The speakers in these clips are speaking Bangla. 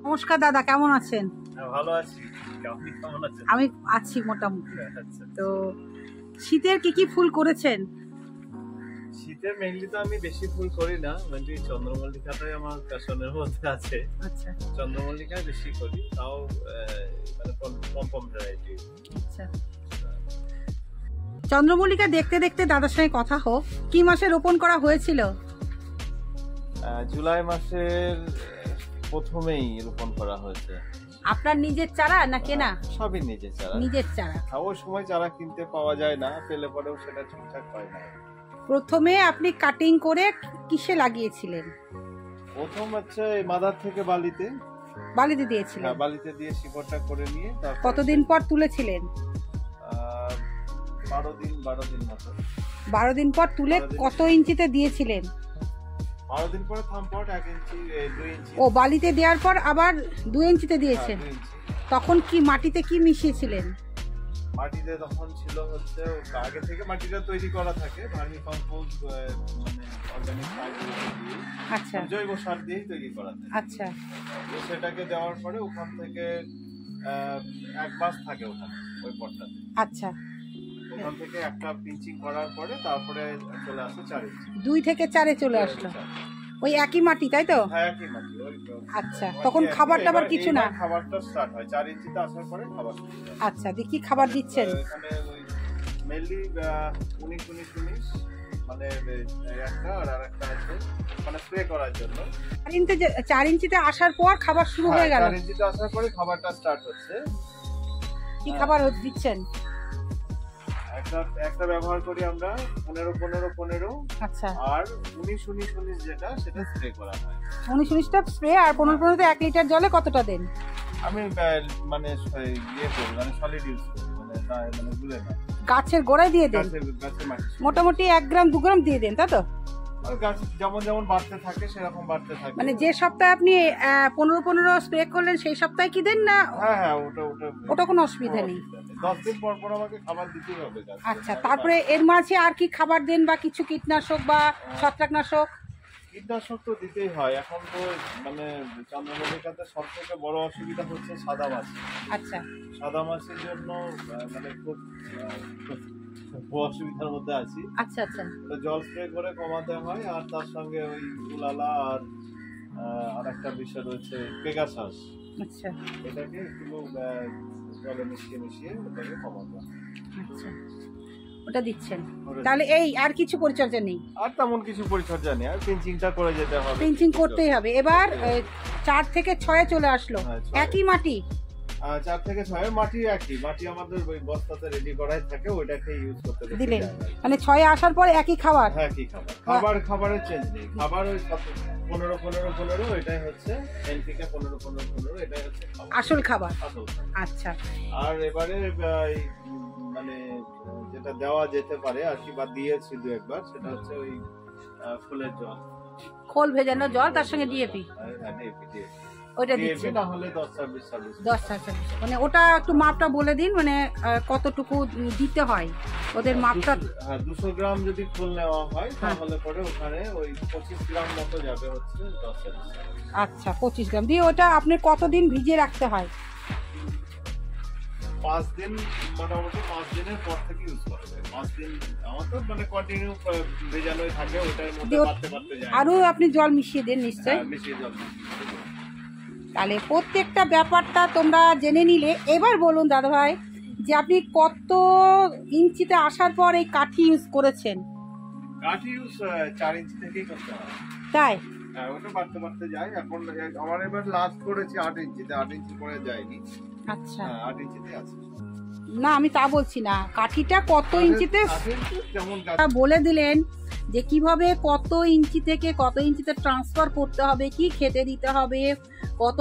নমস্কার দাদা, কেমন আছেন? ভালো আছি। আপনি কেমন আছেন? আমি আছি মোটামুটি। তো শীতের কি কি ফুল করেছেন? শীতে মেইনলি তো আমি বেশি ফুল করি না, মানে চন্দ্রমল্লিকাটাই আমার প্যাশনের মধ্যে আছে। আচ্ছা, চন্দ্রমল্লিকা বেশি করি, তাও মানে কম কম ভ্যারাইটি। আচ্ছা। চন্দ্রমল্লিকা দেখতে দেখতে দাদার সঙ্গে কথা হোক। কি মাসে রোপণ করা হয়েছিল? জুলাই মাসের প্রথমেই রোপণ করা হয়েছে। আপনার নিজের চারা না কেনা? সবই নিজের চারা। নিজের চারা। ওই সময় চারা কিনতে পাওয়া যায় না, পেলে পরেও সেটা ঠিকঠাক পায় না। প্রথমে আপনি কাটিং করে কিসে লাগিয়েছিলেন? প্রথম হচ্ছে মাদার থেকে বালিতে দিয়েছিলেন? বালিতে দিয়ে শিকড়টা করে নিয়ে কতদিন পর তুলেছিলেন? 12 দিন মতো। 12 দিন পর তুলে কত ইঞ্চিতে দিয়েছিলেন? 12 দিন পরে থামপট 1 ইঞ্চি 2 ইঞ্চি। ও, বালিতে দেওয়ার পর আবার 2 ইঞ্চিতে দিয়েছেন? তখন কি মাটিতে কি মিশিয়েছিলেন? মাটিতে তখন ছিল হচ্ছে আগে থেকে মাটিটা তৈরি করা থাকে, ভার্মি কম্পোস্ট মানে অর্গানিক সার দিয়ে, আচ্ছা, জৈব সার দিয়েই তৈরি করা থাকে। আচ্ছা। তো সেটাকে দেওয়ার পরে ওখান থেকে 1 মাস থাকে ওখানে ওই পটটাতে। আচ্ছা, ওখান থেকে একটা পিঞ্চিং করার পরে তারপরে চলে আসে 4 ইঞ্চি। 2 থেকে 4-এ চলে আসলো। ওই একই মাটি, তাই তো? হ্যাঁ, একই মাটি। আচ্ছা, তখন খাবার টাবার কিছু না? খাবারটা স্টার্ট হয় 4 ইঞ্চিতে আসার পরে খাবার। আচ্ছা, দেখি খাবার দিচ্ছেন? এখানে ওই মেইনলি 19 মানে একটা আর একটা আছে মানে স্প্রে করার জন্য। 4 ইঞ্চিতে আসার পর খাবার শুরু হয়ে গেল? 4 ইঞ্চিতে আসার পরে খাবারটা স্টার্ট হচ্ছে। কি খাবার দিচ্ছেন? একটা ব্যবহার করি আমরা 15-15-15। আচ্ছা। আর 19-19 যেটা সেটা স্প্রে করা হয়। 19-19টা স্প্রে, আর 15-15তে 1 লিটার জলে কতটা দেন? আমি মানে মানে সলিড ইউজ করি, মানে গুলে না। গাছের গোড়ায় দিয়ে দেন? গাছের মাটি মোটামুটি 1 গ্রাম 2 গ্রাম দিয়ে দেন, তাই তো? গাছ যেমন বাড়তে থাকে সেরকম বাড়তে থাকে। মানে যে সপ্তাহে আপনি 15-15 স্প্রে করলেন সেই সপ্তাহে কি দেন না? হ্যাঁ, ওটা কোনো অসুবিধা নেই। 10 দিন পর পর আমাকে খাবার দিতেই হবে। আচ্ছা, তারপরে এর মাঝে আর কি খাবার দেন, বা কিছু কীটনাশক বা ছত্রাকনাশক? কীটনাশক তো দিতেই হয়। এখন তো মানে চন্দ্রমল্লিকাতে সবথেকে বড় অসুবিধা হচ্ছে সাদা মাছি। আচ্ছা, সাদা মাছির জন্য মানে খুব অসুবিধার মধ্যে আছি। আচ্ছা, আচ্ছা। জল স্প্রে করে কমাতে হয়, আর তার সঙ্গে ওই উলালা আর একটা বিষয় রয়েছে পেগাসাস। আচ্ছা, এটাকে একটু জলে মিশিয়ে ওটাকে কমাতে হয়। আচ্ছা, ওটা দিচ্ছেন। তাহলে এই আর কিছু পরিচর্যা নেই? আর তেমন কিছু পরিচর্যা নেই, আর পিঞ্চিংটা করে যেতে হবে। পিঞ্চিং করতেই হবে। এবার 4 থেকে 6-এ চলে আসলো। একই মাটি? 4 থেকে 6 মাটি একই মাটি আমাদের ওই বস্তাতে রেডি করাই থাকে, ওইটাকে ইউজ করতে দিলেন। মানে 6-এ আসার পর একই খাবার? হ্যাঁ, একই খাবারের চেঞ্জ নেই। খাবার ওই 15-15-15 এটাই হচ্ছে এনপিকে 15-15-15 এটাই হচ্ছে আসল খাবার। আচ্ছা। আর এবারে মানে যেটা দেওয়া যেতে পারে আর কি, বা দিয়েছি 2-1 সেটা হচ্ছে ওই ফুলের জল, খোল ভেজানো জল, তার সঙ্গে ডিএপি। হ্যাঁ, ডিএপি ওইটা দিচ্ছেন? না হলে 10-26 10-26। মানে ওটা একটু মাপটা বলে দিন, মানে কতটুকু দিতে হয় ওদের মাপটা? হ্যাঁ, 200 গ্রাম যদি ফুল নেওয়া হয় তাহলে পরে ওখানে ওই 25 গ্রাম মতো যাবে হচ্ছে 10-26। আচ্ছা, 25 গ্রাম দিয়ে ওটা আপনি কতদিন ভিজিয়ে রাখতে হয়? 5 দিন, মোটামুটি 5 দিনের পর থেকে ইউজ করবে। 5 দিন আমার তো মানে কন্টিনিউ ভেজানোই থাকে, ওটার মধ্যে বাড়তে যায়। আরো আপনি জল মিশিয়ে দেন নিশ্চয়ই? মিশিয়ে জল। তাহলে প্রত্যেকটা ব্যাপারটা তোমরা জেনে নিলে। এবার বলুন দাদা ভাই, যে আপনি কত ইঞ্চিতে আসার পর এই কাঠি ইউজ করেছেন? কাঠি ইউজ 4 ইঞ্চি থেকেই করতে হয়। তাই? হ্যাঁ, ওটা বাড়তে যায়। এখন আমার এবার লাস্ট করেছি 8 ইঞ্চিতে, 8 ইঞ্চি করে যায়নি। আচ্ছা, 8 ইঞ্চিতে আছে। না আমি তা বলছি না, কাঠিটা কত ইঞ্চিতে বলে দিলেন, যে কিভাবে কত ইঞ্চি থেকে কত ইঞ্চিতে ট্রান্সফার করতে হবে, কি খেতে দিতে হবে, কত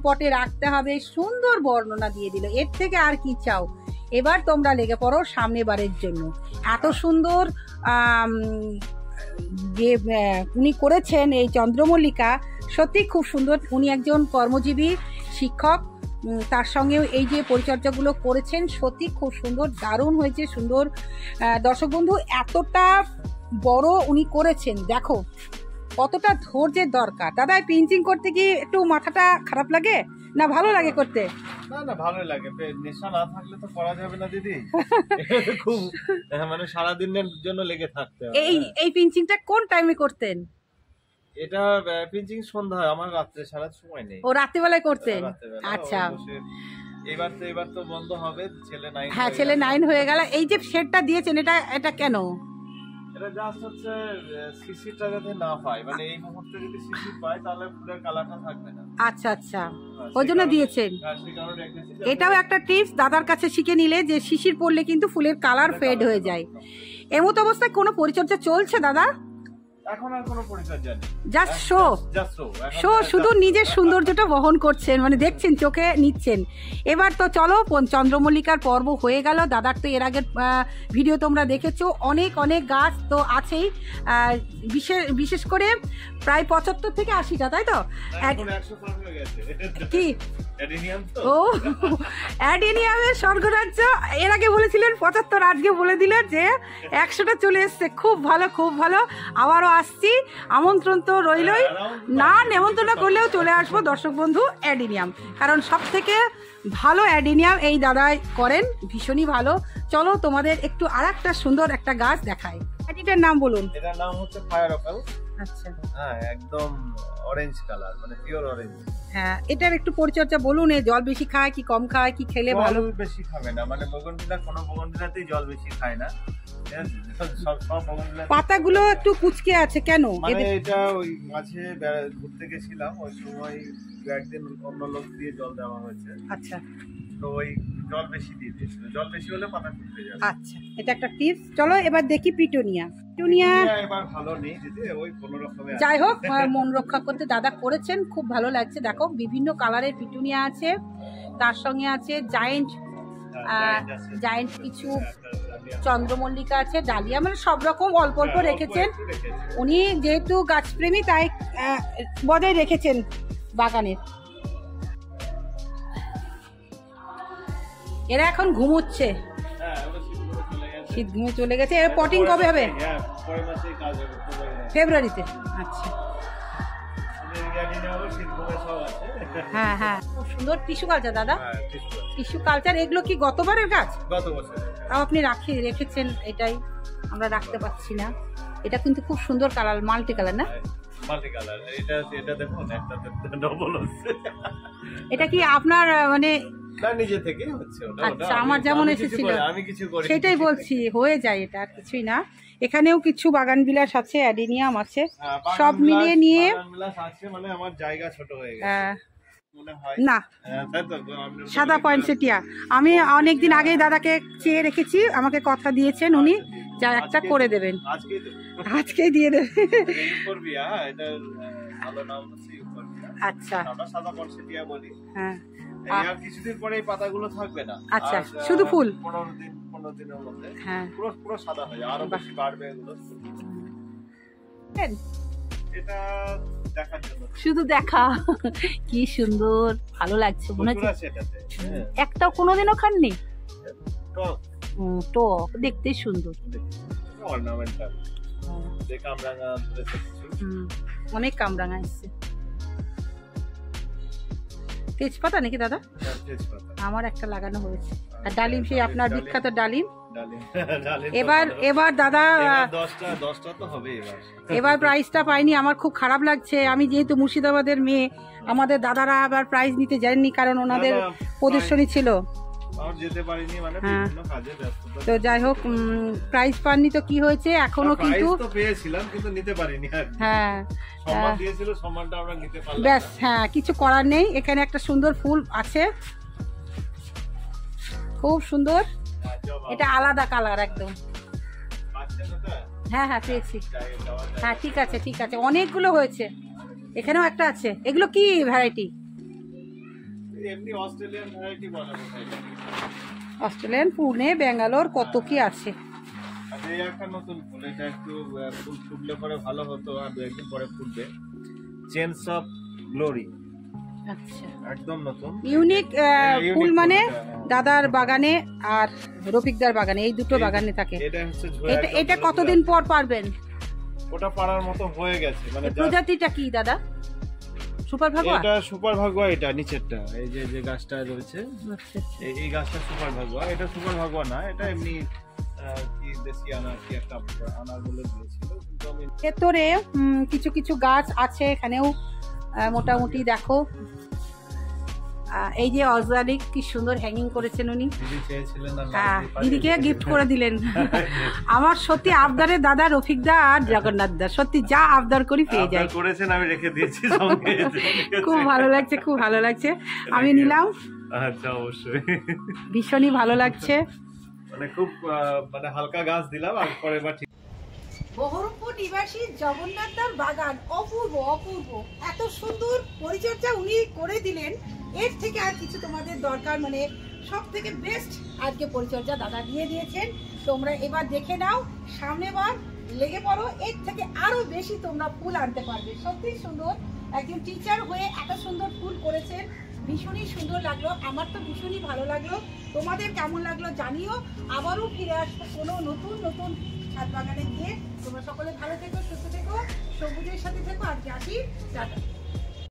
পটে রাখতে হবে, সুন্দর বর্ণনা দিয়ে দিল। এর থেকে আর কি চাও? এবার তোমরা লেগে পড়ো সামনে বারের জন্য। এত সুন্দর যে উনি করেছেন এই চন্দ্রমল্লিকা, সত্যি খুব সুন্দর। উনি একজন কর্মজীবী শিক্ষক, তার সঙ্গেও এই যে পরিচর্যাগুলো করেছেন সত্যি খুব সুন্দর, দারুণ হয়েছে, সুন্দর। দর্শক বন্ধু, এতটা বড় উনি করেছেন, দেখো কতটা ধৈর্যের দরকার দাদা। পিঞ্চিং করতে কি একটু মাথাটা খারাপ লাগে না ভালো লাগে করতে? না না, ভালোই লাগে। নেশা না থাকলে তো করা যাবে না দিদি। খুব মানে সারাদিনের জন্য লেগে থাকতে হবে। এই পিঞ্চিংটা কোন টাইমে করতেন? এটা পিঞ্চিং সন্ধ্যা, আমার রাত্রে সারা সময় নেই। ও রাত্রিবেলায় করতেন? আচ্ছা, এবার তো বন্ধ হবে, ছেলে 9। হ্যাঁ, ছেলে 9 হয়ে গেল। এই যে শেডটা দিয়েছেন এটা কেন? এটা জাস্ট হচ্ছে সিসিটা যাতে না পায়, মানে এই মুহূর্তে যদি সিসি পায় তাহলে ফুলের কালারটা থাকবে না। আচ্ছা আচ্ছা, ওই জন্য দিয়েছেন। এটাও একটা টিপস দাদার কাছে শিখে নিলে, যে শিশির পড়লে কিন্তু ফুলের কালার ফেড হয়ে যায়। এমত অবস্থায় কোনো পরিচর্যা চলছে দাদা? এখন আর কোনো পরিচর্যা নেই, জাস্ট শো, শুধু নিজের সৌন্দর্যটা বহন করছেন, মানে দেখছেন, চোখে নিচ্ছেন। এবার তো চলো, চন্দ্রমল্লিকার পর্ব হয়ে গেল। দাদার তো এর আগের ভিডিও তোমরা দেখেছো, অনেক অনেক গাছ তো আছেই, বিশেষ করে প্রায় 75 থেকে 80টা, তাই তো? কি ও অ্যাডিনিয়ামের স্বর্গরাজ্য। এর আগে বলেছিলেন 75, আজকে বলে দিলেন যে 100টা চলে এসছে। খুব ভালো, খুব ভালো। আবারও আসছি, আমন্ত্রণ তো রইলই, না নেমন্তন্ন করলেও চলে আসবো দর্শক বন্ধু। অ্যাডিনিয়াম, কারণ সব থেকে ভালো অ্যাডিনিয়াম এই দাদাই করেন, ভীষণই ভালো। চলো তোমাদের একটু আরেকটা সুন্দর একটা গাছ দেখাই। এটার নাম বলুন। এটার নাম হচ্ছে ফায়ার অপেল। আচ্ছা, হ্যাঁ, একদম অরেঞ্জ কালার, মানে পিওর অরেঞ্জ। হ্যাঁ, এটার একটু পরিচর্যা বলুন। জল বেশি খায় কি কম খায়, কি খেলে ভালো? বেশি খাবে না, মানে বগনভিলা, কোনো বগনভিলাতেই জল বেশি খায় না। পাতাগুলো একটু কুচকে আছে কেন? মানে এটা ওই মাঝে ঘুরতে গেছিলাম, ওই সময় একদিন অন্য লোক দিয়ে জল দেওয়া হয়েছে। আচ্ছা, তো ওই জল বেশি দিয়ে দিয়েছিল, জল বেশি হলে পাতা কুচকে যাবে। আচ্ছা, এটা একটা টিপস। চলো এবার দেখি পিটুনিয়া। এবার ভালো নেই দিদি, ওই কোনো রকমে। যাই হোক, মন রক্ষা করতে দাদা করেছেন, খুব ভালো লাগছে। দেখো বিভিন্ন কালারের পিটুনিয়া আছে, তার সঙ্গে আছে জায়েন্ট কিছু চন্দ্রমল্লিকা আছে, ডালিয়া, মানে সব রকম অল্প অল্প রেখেছেন। উনি যেহেতু গাছপ্রেমী তাই বজায় রেখেছেন বাগানের। এরা এখন ঘুমোচ্ছে, শীত ঘুমে চলে গেছে। এর পটিং কবে হবে? ফেব্রুয়ারিতে। আচ্ছা, হ্যাঁ হ্যাঁ, খুব সুন্দর টিস্যু কালচার দাদা। টিস্যু কালচার, এগুলো কি গতবারের গাছ? গত বছর। তাও আপনি রেখেছেন, এটাই আমরা রাখতে পারছি না। এটা কিন্তু খুব সুন্দর কালার, মাল্টি কালার না? Multi colour. এটা দেখুন, একটা ডবল হচ্ছে। এটা কি আপনার মানে নিজে থেকে হচ্ছে? আচ্ছা, আমার যেমন এসেছিল আমি কিছু করি, সেটাই বলছি, হয়ে যায়, এটা কিছুই না। এখানেও কিছু বাগান বিলাস আছে, অ্যাডিনিয়াম আছে, সব মিলিয়ে নিয়ে মানে আমার জায়গা ছোট হয়ে গেছে মনে হয় না। সাদা পয়েন্টসেটিয়া আমি অনেকদিন আগেই দাদাকে চেয়ে রেখেছি, আমাকে কথা দিয়েছেন উনি যা একটা করে দেবেন, আজকেই দিয়ে দেবেন। আচ্ছা, হ্যাঁ, আর কিছুদিন পরে এই পাতাগুলো থাকবে না। আচ্ছা, শুধু ফুল 15 দিনের মধ্যে হ্যাঁ পুরো সাদা হয়ে যাবে, আরো বেশি বাড়বে এগুলো। এটা দেখার জন্য, শুধু দেখা, কি সুন্দর, ভালো লাগছে মনে হচ্ছে। একটাও কোনোদিনও খাননি? টক দেখতে সুন্দর, অর্নামেন্টাল। অনেক কামরাঙা এসছে। তেজপাতা নাকি দাদা? আমার একটা লাগানো হয়েছে। আর ডালিম, সেই আপনার বিখ্যাত ডালিম। এবার দাদা 10টা তো হবে। এবার প্রাইজটা পাইনি, আমার খুব খারাপ লাগছে। আমি যেহেতু মুর্শিদাবাদের মেয়ে, আমাদের দাদারা আবার প্রাইজ নিতে যাননি, কারণ ওনাদের প্রদর্শনী ছিল। তো যাই হোক, প্রাইজ পাননি তো কি হয়েছে, এখনো কিন্তু পেয়েছিলাম, কিন্তু নিতে পারিনি। হ্যাঁ, সম্মান দিয়েছিল, সম্মানটা আমরা নিতে পারলাম। ব্যাস, হ্যাঁ, কিছু করার নেই। এখানে একটা সুন্দর ফুল আছে, খুব সুন্দর। এটা আলাদা কালার একদম। হ্যাঁ হ্যাঁ, পেয়েছি। হ্যাঁ, ঠিক আছে ঠিক আছে, অনেকগুলো হয়েছে। এখানেও একটা আছে। এগুলো কি ভ্যারাইটি? অস্ট্রেলিয়ান, পুনে, ব্যাঙ্গালোর, কত কি আছে। একটা নতুন ফুল, এটা একটু ফুল ফুটলে পরে ভালো হতো, আর 2-1 দিন পরে ফুটবে। Change of glory. আচ্ছা, একদম নতুন ইউনিক ফুল, মানে দাদার বাগানে আর রফিকদার বাগানে, এই দুটো বাগানে থাকে। এটা কতদিন পর পারবেন? ওটা পাড়ার মতো হয়ে গেছে। মানে প্রজাতিটা কি দাদা? সুপার ভাগুয়া? এটা সুপার ভাগুয়া, এটা নিচেরটা এই যে যে গাছটা রয়েছে এই গাছটা সুপার ভাগুয়া। এটা সুপার ভাগুয়া না, এটা এমনি কি দেশি আনার কি একটা আনার বলে দিয়েছিল। কিন্তু আমি ভেতরে কিছু কিছু গাছ আছে এখানেও মোটামুটি দেখো। এই যে অর্গানিক কি সুন্দর হ্যাঙ্গিং করেছেন উনি, দিদিকে গিফট করে দিলেন। আমার সত্যি আবদারের দাদা রফিকদা আর জগন্নাথ দা, সত্যি যা আবদার করি পেয়ে যায়। করেছেন, আমি রেখে দিয়েছি। খুব ভালো লাগছে, খুব ভালো লাগছে, আমি নিলাম। আচ্ছা, অবশ্যই ভীষণই ভালো লাগছে। মানে খুব মানে হালকা গাছ দিলাম আর পরে বা ঠিক। বহরমপুর নিবাসী জগন্নাথ দার বাগান অপূর্ব অপূর্ব, এত সুন্দর পরিচর্যা উনি করে দিলেন। এর থেকে আর কিছু তোমাদের দরকার, মানে সব থেকে বেস্ট আজকে পরিচর্যা দাদা দিয়ে দিয়েছেন। তোমরা এবার দেখে নাও, সামনের বার লেগে পড়ো, এর থেকে আরো বেশি তোমরা ফুল আনতে পারবে। সত্যি সুন্দর, একজন টিচার হয়ে এত সুন্দর ফুল করেছেন, ভীষণই সুন্দর লাগলো। আমার তো ভীষণই ভালো লাগলো। তোমাদের কেমন লাগলো জানিও। আবারও ফিরে আসবো কোনো নতুন নতুন ছাদ বাগানে গিয়ে। তোমরা সকলে ভালো থেকো, সুস্থ থেকো, সবুজের সাথে থেকো। আজকে আসি, টাটা।